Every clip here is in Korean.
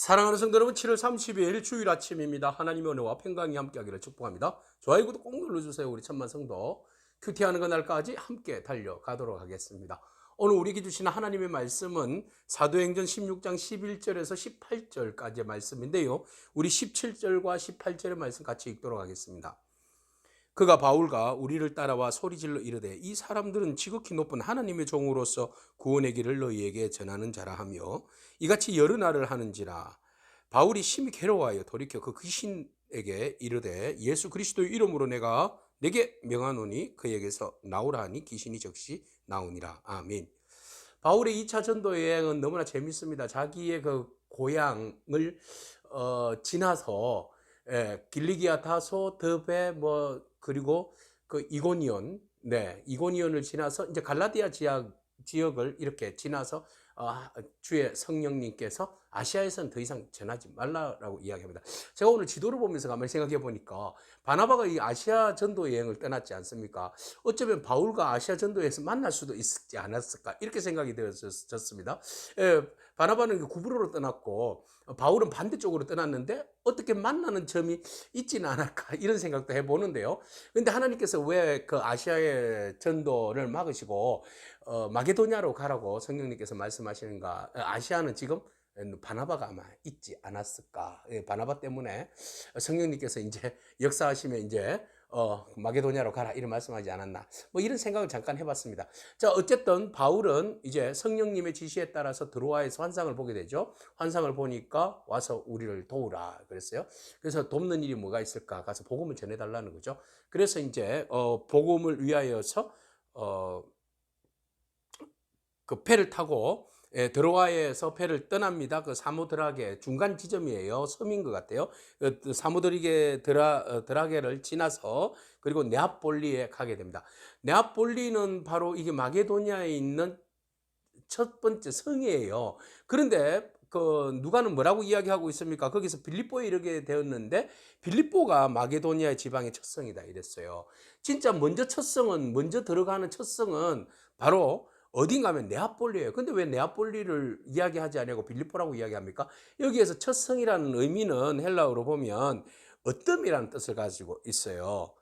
사랑하는 성도 여러분, 7월 30일 주일 아침입니다. 하나님의 은혜와 평강이 함께하기를 축복합니다. 좋아요, 구독 꼭 눌러주세요. 우리 천만 성도 큐티하는 그날까지 함께 달려가도록 하겠습니다. 오늘 우리에게 주시는 하나님의 말씀은 사도행전 16장 11절에서 18절까지의 말씀인데요, 우리 17절과 18절의 말씀 같이 읽도록 하겠습니다. 그가 바울과 우리를 따라와 소리질러 이르되 이 사람들은 지극히 높은 하나님의 종으로서 구원의 길을 너희에게 전하는 자라 하며 이같이 여러 날을 하는지라. 바울이 심히 괴로워하여 돌이켜 그 귀신에게 이르되 예수 그리스도의 이름으로 내가 내게 명하노니 그에게서 나오라 하니 귀신이 즉시 나오니라. 아멘. 바울의 2차 전도 여행은 너무나 재밌습니다. 자기의 그 고향을 지나서 길리기아, 다소, 드베 그리고 그 이고니온, 이고니온을 지나서 이제 갈라디아 지역을 이렇게 지나서 주의 성령님께서 아시아에서는 더 이상 전하지 말라라고 이야기합니다. 제가 오늘 지도를 보면서 가만히 생각해 보니까 바나바가 이 아시아 전도 여행을 떠났지 않습니까? 어쩌면 바울과 아시아 전도에서 만날 수도 있지 않았을까 이렇게 생각이 되었습니다. 바나바는 구브로로 떠났고 바울은 반대쪽으로 떠났는데 어떻게 만나는 점이 있지는 않을까 이런 생각도 해보는데요. 근데 하나님께서 왜 그 아시아의 전도를 막으시고 마게도냐로 가라고 성령님께서 말씀하시는가? 아시아는 지금 바나바가 아마 있지 않았을까? 바나바 때문에 성령님께서 이제 역사하시면 이제 마게도냐로 가라 이런 말씀하지 않았나? 뭐 이런 생각을 잠깐 해봤습니다. 자, 어쨌든 바울은 이제 성령님의 지시에 따라서 드로아에서 환상을 보게 되죠. 환상을 보니까 와서 우리를 도우라 그랬어요. 그래서 돕는 일이 뭐가 있을까? 가서 복음을 전해달라는 거죠. 그래서 이제 복음을 위하여서 그 배를 타고 드로아에서 배를 떠납니다. 그 사모드라게 중간 지점이에요. 섬인 것 같아요. 사모드라게를 지나서 그리고 네아폴리에 가게 됩니다. 네아폴리는 바로 이게 마게도니아에 있는 첫 번째 성이에요. 그런데 그 누가는 뭐라고 이야기하고 있습니까? 거기서 빌립보에 이르게 되었는데 빌립보가 마게도니아의 지방의 첫 성이다 이랬어요. 진짜 먼저 들어가는 첫 성은 바로 어딘가 하면 네아폴리예요. 근데 왜 네아폴리를 이야기하지 않고 빌립보라고 이야기합니까? 여기에서 첫 성이라는 의미는 헬라어로 보면 어뜸이라는 뜻을 가지고 있어요.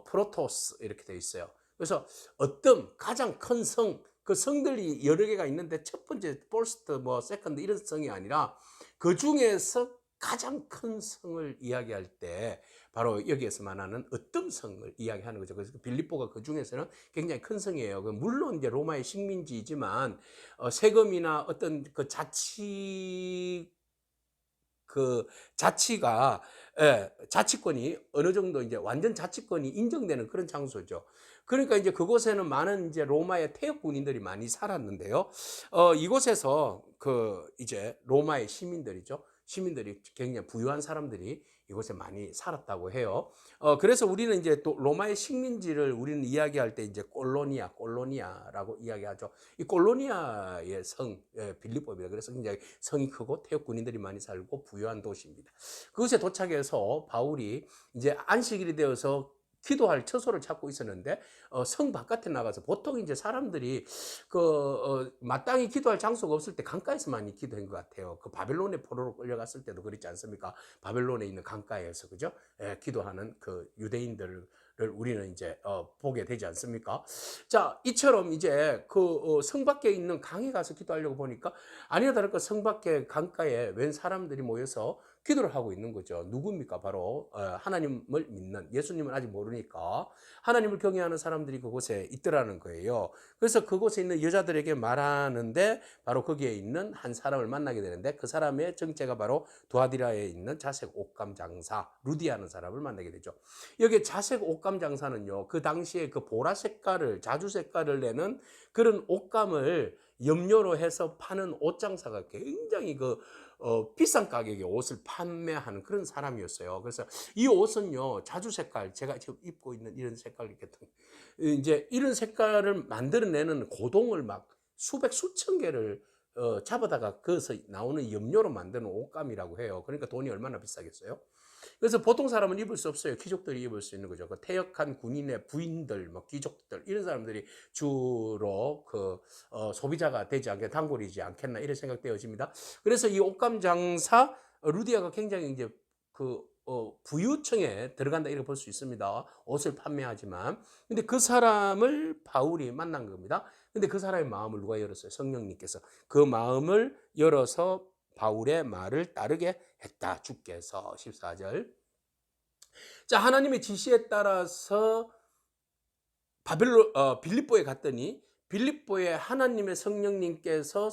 프로토스 이렇게 되어 있어요. 그래서 어뜸, 가장 큰 성, 그 성들이 여러 개가 있는데 첫 번째 퍼스트 세컨드 이런 성이 아니라 그 중에서 가장 큰 성을 이야기할 때 바로 여기에서 말하는 어뜸성을 이야기하는 거죠. 그래서 빌립보가 그 중에서는 굉장히 큰 성이에요. 물론 이제 로마의 식민지이지만 세금이나 어떤 그 자치가 자치권이 어느 정도 이제 완전 자치권이 인정되는 그런 장소죠. 그러니까 이제 그곳에는 많은 이제 로마의 퇴역 군인들이 많이 살았는데요. 이곳에서 그 이제 로마의 시민들이죠. 시민들이 굉장히 부유한 사람들이 이곳에 많이 살았다고 해요. 그래서 우리는 이제 또 로마의 식민지를 우리는 이야기할 때 이제 꼴로니아라고 이야기하죠. 이 꼴로니아의 빌립보입니다. 그래서 굉장히 성이 크고 태역 군인들이 많이 살고 부유한 도시입니다. 그것에 도착해서 바울이 이제 안식일이 되어서 기도할 처소를 찾고 있었는데 성 바깥에 나가서 보통 이제 사람들이 마땅히 기도할 장소가 없을 때 강가에서 많이 기도한 것 같아요. 그 바벨론의 포로로 끌려갔을 때도 그렇지 않습니까? 바벨론에 있는 강가에서 그죠? 기도하는 그 유대인들을 우리는 이제 보게 되지 않습니까? 자, 이처럼 이제 성 밖에 있는 강에 가서 기도하려고 보니까 아니나 다를까 성 밖에 강가에 웬 사람들이 모여서 기도를 하고 있는 거죠. 누굽니까? 바로 하나님을 믿는, 예수님은 아직 모르니까 하나님을 경외하는 사람들이 그곳에 있더라는 거예요. 그래서 그곳에 있는 여자들에게 말하는데 바로 거기에 있는 한 사람을 만나게 되는데 그 사람의 정체가 바로 두아디라에 있는 자색 옷감 장사 루디아는 사람을 만나게 되죠. 여기 자색 옷감 장사는요, 그 당시에 그 보라 색깔을, 자주 색깔을 내는 그런 옷감을 염료로 해서 파는 옷 장사가 굉장히 비싼 가격에 옷을 판매하는 그런 사람이었어요. 그래서 이 옷은요, 자주 색깔, 제가 지금 입고 있는 이런 색깔, 이제 이런 색깔을 만들어내는 고동을 막 수천 개를 잡아다가 그어서 나오는 염료로 만드는 옷감이라고 해요. 그러니까 돈이 얼마나 비싸겠어요? 그래서 보통 사람은 입을 수 없어요. 귀족들이 입을 수 있는 거죠. 그 퇴역한 군인의 부인들, 뭐 귀족들 이런 사람들이 주로 소비자가 되지 않게 단골이지 않겠나 이런 생각되어집니다. 그래서 이 옷감 장사 루디아가 굉장히 이제 부유층에 들어간다 이렇게 볼 수 있습니다. 옷을 판매하지만. 근데 그 사람을 바울이 만난 겁니다. 근데 그 사람의 마음을 누가 열었어요? 성령님께서. 그 마음을 열어서 바울의 말을 따르게 했다. 주께서 14절. 자, 하나님의 지시에 따라서 빌립보에 갔더니 빌립보에 하나님의 성령님께서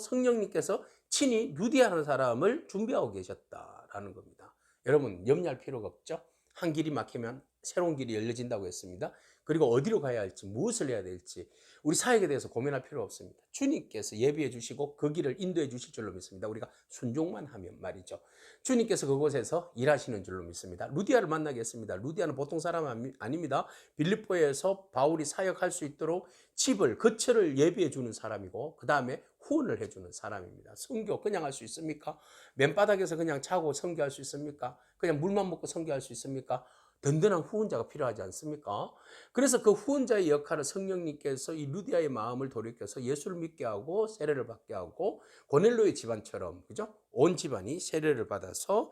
친히 루디아라는 사람을 준비하고 계셨다라는 겁니다. 여러분 염려할 필요가 없죠. 한 길이 막히면 새로운 길이 열려진다고 했습니다. 그리고 어디로 가야 할지 무엇을 해야 될지 우리 사역에 대해서 고민할 필요 없습니다. 주님께서 예비해 주시고 그 길을 인도해 주실 줄로 믿습니다. 우리가 순종만 하면 말이죠. 주님께서 그곳에서 일하시는 줄로 믿습니다. 루디아를 만나게 했습니다. 루디아는 보통 사람 아닙니다. 빌립보에서 바울이 사역할 수 있도록 집을, 거처를 예비해 주는 사람이고 그 다음에 후원을 해주는 사람입니다. 선교 그냥 할 수 있습니까? 맨바닥에서 그냥 자고 선교할 수 있습니까? 그냥 물만 먹고 선교할 수 있습니까? 든든한 후원자가 필요하지 않습니까? 그래서 그 후원자의 역할을 성령님께서 이 루디아의 마음을 돌이켜서 예수를 믿게 하고 세례를 받게 하고 고넬로의 집안처럼 그죠? 온 집안이 세례를 받아서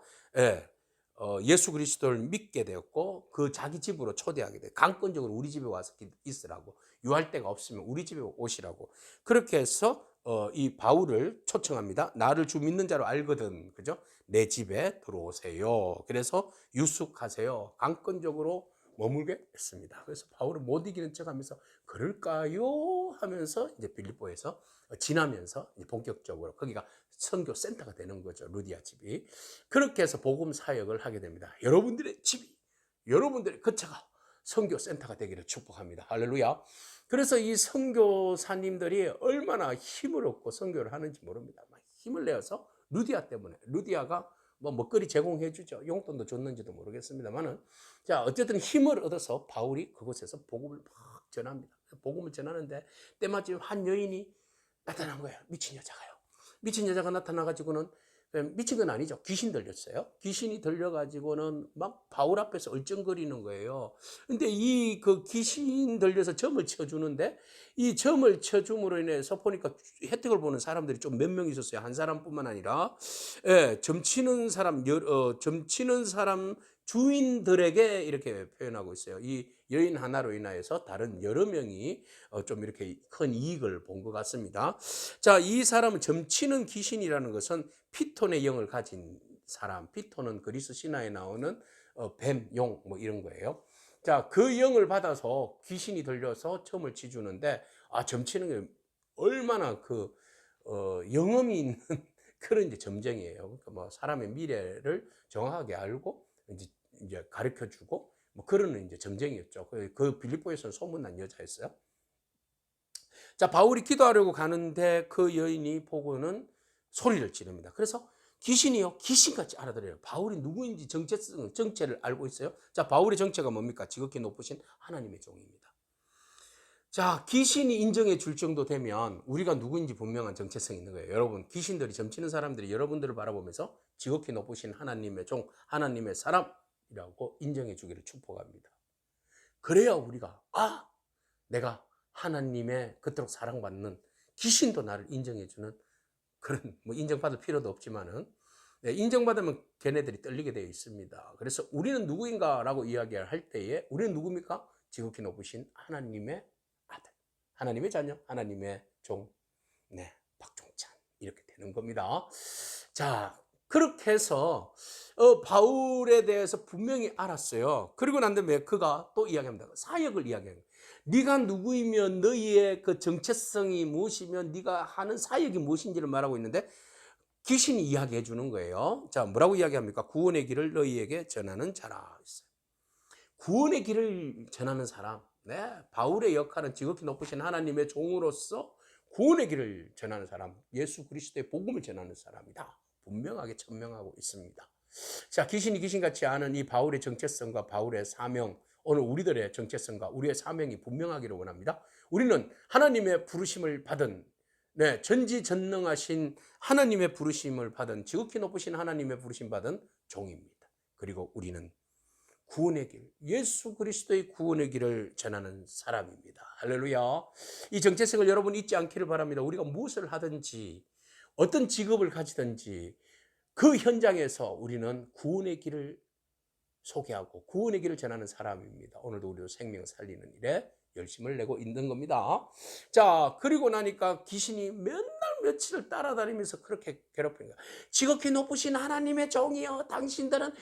예수 그리스도를 믿게 되었고 그 자기 집으로 초대하게 돼. 강권적으로 우리 집에 와서 있으라고. 유할 데가 없으면 우리 집에 오시라고. 그렇게 해서 이 바울을 초청합니다. 나를 주 믿는 자로 알거든. 그죠? 내 집에 들어오세요. 그래서 유숙하세요. 강권적으로 머물게 했습니다. 그래서 바울은 못 이기는 척하면서 그럴까요? 하면서 이제 빌립보에서 지나면서 이제 본격적으로 거기가 선교 센터가 되는 거죠. 루디아 집이. 그렇게 해서 복음 사역을 하게 됩니다. 여러분들의 집이, 여러분들의 거처가 선교 센터가 되기를 축복합니다. 할렐루야. 그래서 이 선교사님들이 얼마나 힘을 얻고 선교를 하는지 모릅니다. 힘을 내어서 루디아 때문에 루디아가 뭐 먹거리 제공해 주죠. 용돈도 줬는지도 모르겠습니다만은 자 어쨌든 힘을 얻어서 바울이 그곳에서 복음을 막 전합니다. 복음을 전하는데 때마침 한 여인이 나타난 거예요. 미친 여자가요. 미친 여자가 나타나가지고는 미친 건 아니죠. 귀신 들렸어요. 귀신이 들려가지고는 막 바울 앞에서 얼쩡거리는 거예요. 근데 그 귀신 들려서 점을 쳐주는데 이 점을 쳐줌으로 인해서 보니까 혜택을 보는 사람들이 좀 몇 명 있었어요. 한 사람뿐만 아니라 점 치는 사람, 점 치는 사람 주인들에게 이렇게 표현하고 있어요. 이 여인 하나로 인하여서 다른 여러 명이 좀 이렇게 큰 이익을 본 것 같습니다. 자, 이 사람은 점치는 귀신이라는 것은 피톤의 영을 가진 사람. 피톤은 그리스 신화에 나오는 뱀, 용 뭐 이런 거예요. 자, 그 영을 받아서 귀신이 들려서 점을 치주는데 점치는 게 얼마나 영험이 있는 그런 이제 점쟁이에요. 그러니까 뭐 사람의 미래를 정확하게 알고 이제 가르쳐 주고 뭐 그런 이제 점쟁이였죠. 그 빌립보에서는 소문난 여자였어요. 자, 바울이 기도하려고 가는데 그 여인이 보고는 소리를 지릅니다. 그래서 귀신이요, 귀신같이 알아들어요. 바울이 누구인지 정체를 알고 있어요. 자, 바울의 정체가 뭡니까? 지극히 높으신 하나님의 종입니다. 자, 귀신이 인정해 줄 정도 되면 우리가 누구인지 분명한 정체성이 있는 거예요. 여러분, 귀신들이 점치는 사람들이 여러분들을 바라보면서 지극히 높으신 하나님의 종, 하나님의 사람이라고 인정해 주기를 축복합니다. 그래야 우리가 내가 하나님의 그토록 사랑받는 귀신도 나를 인정해 주는 그런 뭐 인정받을 필요도 없지만은 인정받으면 걔네들이 떨리게 되어 있습니다. 그래서 우리는 누구인가라고 이야기할 때에 우리는 누굽니까? 지극히 높으신 하나님의 아들, 하나님의 자녀, 하나님의 종, 박종찬 이렇게 되는 겁니다. 자, 그렇게 해서 바울에 대해서 분명히 알았어요. 그리고 난 다음에 그가 또 이야기합니다. 사역을 이야기합니다. 네가 누구이면 너희의 그 정체성이 무엇이면 네가 하는 사역이 무엇인지를 말하고 있는데 귀신이 이야기해 주는 거예요. 자, 뭐라고 이야기합니까? 구원의 길을 너희에게 전하는 자라. 구원의 길을 전하는 사람. 바울의 역할은 지극히 높으신 하나님의 종으로서 구원의 길을 전하는 사람, 예수 그리스도의 복음을 전하는 사람이다. 분명하게 천명하고 있습니다. 자, 귀신이 귀신같이 아는 이 바울의 정체성과 바울의 사명, 오늘 우리들의 정체성과 우리의 사명이 분명하기를 원합니다. 우리는 하나님의 부르심을 받은 전지전능하신 하나님의 부르심을 받은 지극히 높으신 하나님의 부르심 받은 종입니다. 그리고 우리는 구원의 길, 예수 그리스도의 구원의 길을 전하는 사람입니다. 할렐루야. 이 정체성을 여러분 잊지 않기를 바랍니다. 우리가 무엇을 하든지 어떤 직업을 가지든지 그 현장에서 우리는 구원의 길을 소개하고 구원의 길을 전하는 사람입니다. 오늘도 우리도 생명 살리는 일에 열심을 내고 있는 겁니다. 자, 그리고 나니까 귀신이 몇 날 며칠을 따라다니면서 그렇게 괴롭히는 거야. 지극히 높으신 하나님의 종이여, 당신들은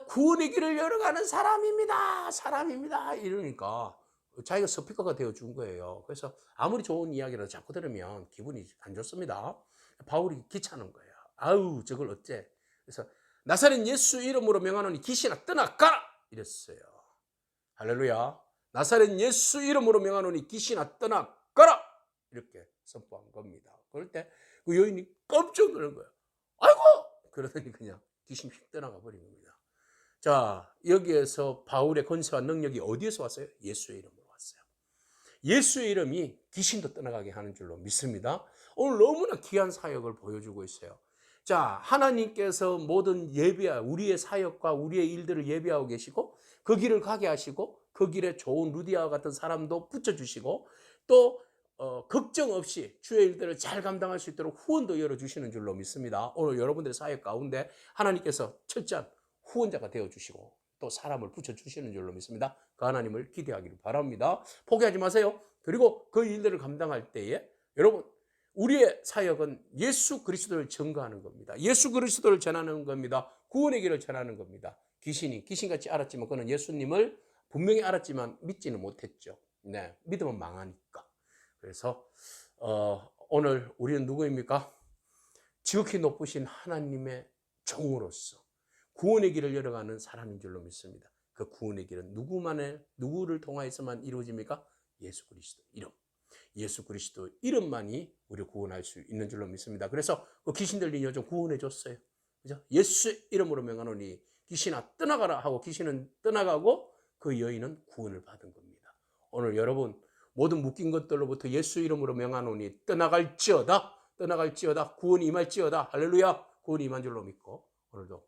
구원의 길을 열어가는 사람입니다. 이러니까 자기가 스피커가 되어준 거예요. 그래서 아무리 좋은 이야기라도 자꾸 들으면 기분이 안 좋습니다. 바울이 귀찮은 거예요. 아우, 저걸 어째. 그래서 나사렛 예수 이름으로 명하노니 귀신아 떠나가라 이랬어요. 할렐루야. 나사렛 예수 이름으로 명하노니 귀신아 떠나가라 이렇게 선포한 겁니다. 그럴 때 그 여인이 깜짝 놀란 거예요. 아이고! 그러더니 그냥 귀신 휙 떠나가 버린 겁니다. 자, 여기에서 바울의 권세와 능력이 어디에서 왔어요? 예수의 이름으로 왔어요. 예수의 이름이 귀신도 떠나가게 하는 줄로 믿습니다. 오늘 너무나 귀한 사역을 보여주고 있어요. 자, 하나님께서 모든 우리의 사역과 우리의 일들을 예비하고 계시고 그 길을 가게 하시고 그 길에 좋은 루디아와 같은 사람도 붙여주시고 또 걱정 없이 주의 일들을 잘 감당할 수 있도록 후원도 열어주시는 줄로 믿습니다. 오늘 여러분들의 사역 가운데 하나님께서 철저한 후원자가 되어주시고 또 사람을 붙여주시는 줄로 믿습니다. 그 하나님을 기대하기를 바랍니다. 포기하지 마세요. 그리고 그 일들을 감당할 때에 여러분 우리의 사역은 예수 그리스도를 증거하는 겁니다. 예수 그리스도를 전하는 겁니다. 구원의 길을 전하는 겁니다. 귀신같이 알았지만 그는 예수님을 분명히 알았지만 믿지는 못했죠. 네, 믿으면 망하니까. 그래서 오늘 우리는 누구입니까? 지극히 높으신 하나님의 종으로서 구원의 길을 열어가는 사람인 줄로 믿습니다. 그 구원의 길은 누구를 통하여서만 이루어집니까? 예수 그리스도 이름. 예수 그리스도 이름만이 우리를 구원할 수 있는 줄로 믿습니다. 그래서 그 귀신 들린 여종 구원해 줬어요. 그죠? 예수 이름으로 명하노니 귀신아 떠나가라 하고 귀신은 떠나가고 그 여인은 구원을 받은 겁니다. 오늘 여러분 모든 묶인 것들로부터 예수 이름으로 명하노니 떠나갈지어다 구원이 임할지어다. 할렐루야. 구원이 임한 줄로 믿고 오늘도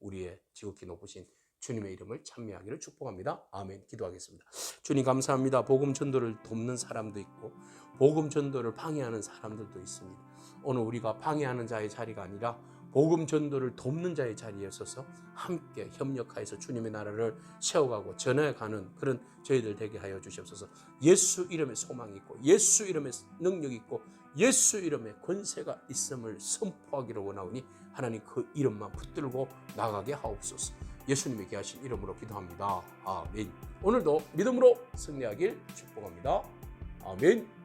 우리의 지극히 높으신 주님의 이름을 찬미하기를 축복합니다. 아멘. 기도하겠습니다. 주님 감사합니다. 복음 전도를 돕는 사람도 있고 복음 전도를 방해하는 사람들도 있습니다. 오늘 우리가 방해하는 자의 자리가 아니라 복음 전도를 돕는 자의 자리에 서서 함께 협력하여서 주님의 나라를 세워가고 전해가는 그런 저희들 되게 하여 주시옵소서. 예수 이름에 소망이 있고 예수 이름에 능력이 있고 예수 이름에 권세가 있음을 선포하기를 원하오니 하나님 그 이름만 붙들고 나가게 하옵소서. 예수님의 귀하신 이름으로 기도합니다. 아멘. 오늘도 믿음으로 승리하길 축복합니다. 아멘.